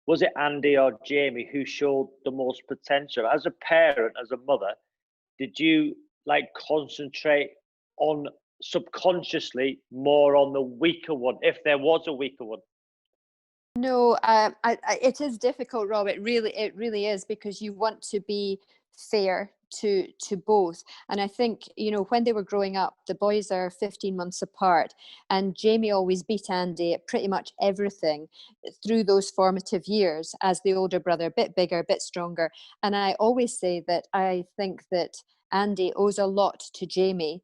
was it Andy or Jamie who showed the most potential? As a parent, as a mother, did you like concentrate on subconsciously more on the weaker one, if there was a weaker one? No, it is difficult, Rob. It really is, because you want to be fair to both. And I think, when they were growing up, the boys are 15 months apart, and Jamie always beat Andy at pretty much everything through those formative years as the older brother, a bit bigger, a bit stronger. And I always say that I think that Andy owes a lot to Jamie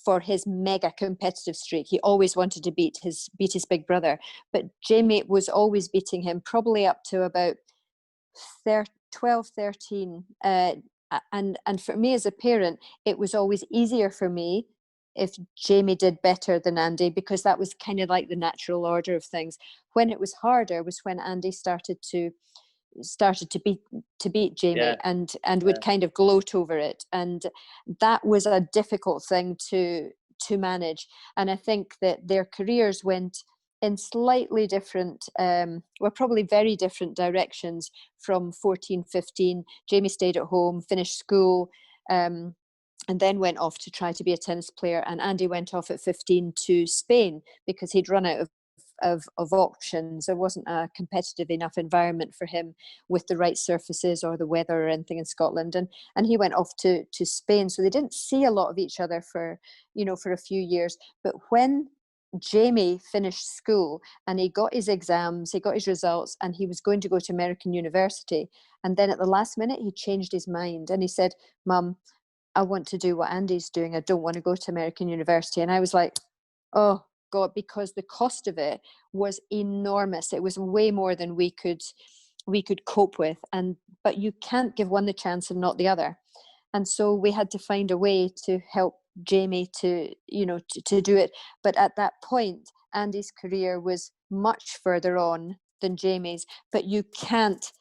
for his mega competitive streak. He always wanted to beat his big brother, but Jamie was always beating him, probably up to about 12, 13. And for me as a parent, it was always easier for me if Jamie did better than Andy, because that was kind of like the natural order of things. When it was harder was when Andy started to beat Jamie, Yeah. and would kind of gloat over it, and that was a difficult thing to manage. And I think that their careers went in slightly different, well, probably very different directions from 14, 15. Jamie stayed at home, finished school, and then went off to try to be a tennis player. And Andy went off at 15 to Spain because he'd run out of options. There wasn't a competitive enough environment for him with the right surfaces or the weather or anything in Scotland. And he went off to Spain. So they didn't see a lot of each other for a few years. But when Jamie finished school and he got his exams, he got his results, and he was going to go to American university. And then at the last minute, he changed his mind and he said, "Mum, I want to do what Andy's doing. I don't want to go to American university." And I was like, oh God, because the cost of it was enormous. It was way more than we could cope with. But you can't give one the chance and not the other. And so we had to find a way to help Jamie to do it. But at that point, Andy's career was much further on than Jamie's. But you can't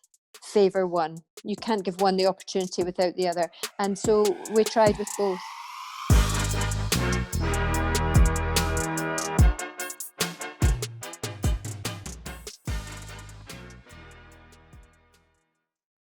favor one. You can't give one the opportunity without the other. And so we tried with both.